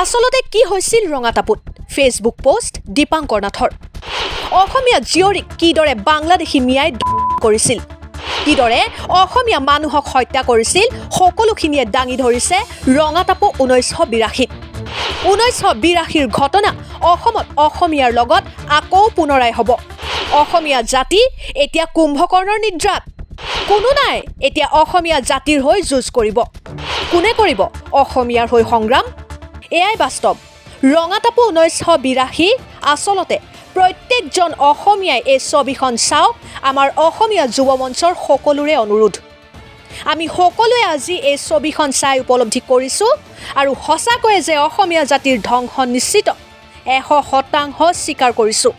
আচলতে কি হৈছিল ৰঙাতাপুত ফেচবুক পোষ্ট দীপাংকৰ নাথৰ অসমীয়া জীয়ৰীক কিদৰে বাংলাদেশী মিয়াই কৰিছিল কিদৰে অসমীয়া মানুহক হত্যা কৰিছিল সকলোখিনিয়ে দাঙি ধৰিছে ৰঙাতাপু 1982 1982ৰ ঘটনা অসমত অসমীয়াৰ লগত আকৌ পুনৰাই হ'ব অসমীয়া জাতি এতিয়া কুম্ভকৰ্ণৰ নিদ্ৰাত কোনো নাই এতিয়া অসমীয়া জাতিৰ হৈ যুঁজ কৰিব কোনে কৰিব অসমীয়াৰ হৈ সংগ্ৰাম এয়াই বাস্তৱ ৰঙাতাপু 1982 আচলতে প্ৰত্যেকজন অসমীয়াই এই ছবিখন চাওক আমাৰ অসমীয়া যুৱ মঞ্চৰ সকলোৰে অনুৰোধ আমি সকলোৱে আজি এই ছবিখন চাই উপলব্ধি কৰিছোঁ আৰু সঁচাকৈয়ে যে অসমীয়া জাতিৰ ধ্বংস নিশ্চিত 100% স্বীকাৰ কৰিছোঁ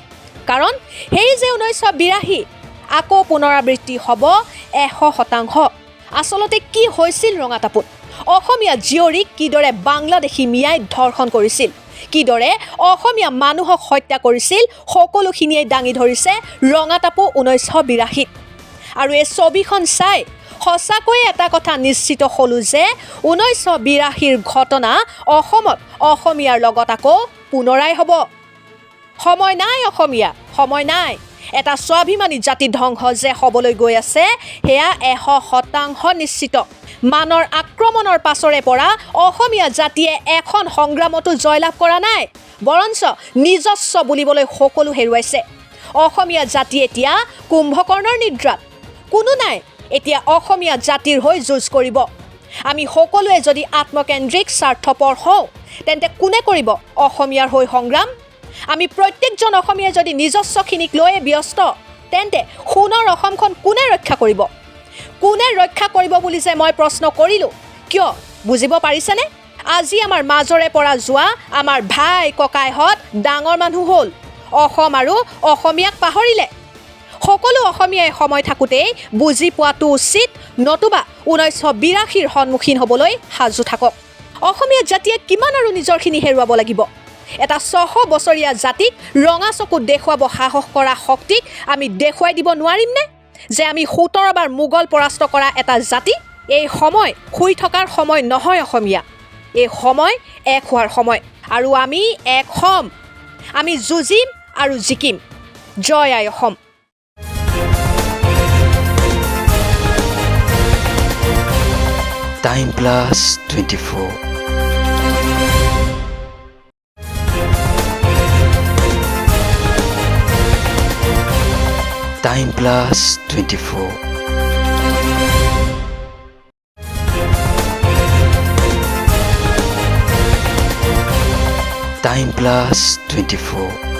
কাৰণ সেই যে 1982 আকৌ পুনৰাবৃত্তি হ'ব 100% আচলতে কি হৈছিল ৰঙাতাপুত অসমীয়া জীয়ৰীক কিদৰে বাংলাদেশী মিয়াই ধৰ্ষণ কৰিছিল কিদৰে অসমীয়া মানুহক হত্যা কৰিছিল সকলোখিনিয়ে দাঙি ধৰিছে ৰঙাতাপু 1982 আৰু এই ছবিখন চাই সঁচাকৈয়ে এটা কথা নিশ্চিত হলো যে 1982ৰ ঘটনা অসমত অসমীয়াৰ লগত আকৌ পুনৰাই হ'ব সময় নাই অসমীয়া সময় নাই এটা স্বাভিমানী জাতি ধ্বংস যে হ'বলৈ গৈ আছে হেয়া 100% নিশ্চিত মানৰ আক্ৰমণৰ পাছৰে পৰা অসমীয়া জাতিয়ে এখন সংগ্ৰামতো জয়লাভ কৰা নাই বৰঞ্চ নিজস্ব বুলিবলৈ সকলো হেৰুৱাইছে অসমীয়া জাতি এতিয়া কুম্ভকৰ্ণৰ নিদ্ৰাত কোনো নাই এতিয়া অসমীয়া জাতিৰ হৈ যুঁজ কৰিব আমি সকলোৱে যদি আত্মকেন্দ্ৰিক স্বাৰ্থপৰ হওঁ তেন্তে কোনে কৰিব অসমীয়াৰ হৈ সংগ্ৰাম আমি প্ৰত্যেকজন অসমীয়া যদি নিজস্বখিনিক লৈ ব্যস্ত তেন্তে সোণৰ অসমখন কোনে ৰক্ষা কৰিব বুলি যে মই প্ৰশ্ন কৰিলোঁ কিয় বুজিব পাৰিছেনে আজি আমাৰ মাজৰে পৰা যোৱা আমাৰ ভাই ককাইহঁত ডাঙৰ মানুহ হ'ল অসম আৰু অসমীয়াক পাহৰিলে সকলো অসমীয়াই সময় থাকোঁতেই বুজি পোৱাটো উচিত নতুবা 1982ৰ সন্মুখীন হ'বলৈ সাজু থাকক অসমীয়া জাতিয়ে কিমান আৰু নিজৰখিনি হেৰুৱাব লাগিব এটা 100 বছৰীয়া জাতিক ৰঙা চকুত দেখুৱাব সাহস কৰা শক্তিক আমি দেখুৱাই দিব নোৱাৰিমনে যে আমি 17 বাৰ মোগল পৰাস্ত কৰা এটা জাতি এই সময় শুই থকাৰ সময় নহয় অসমীয়া এই সময় এক হোৱাৰ সময় আৰু আমি এক হ'ম আমি যুঁজিম আৰু জিকিম জয় আই Assam Time Plus 24 Time Plus 24 Time Plus 24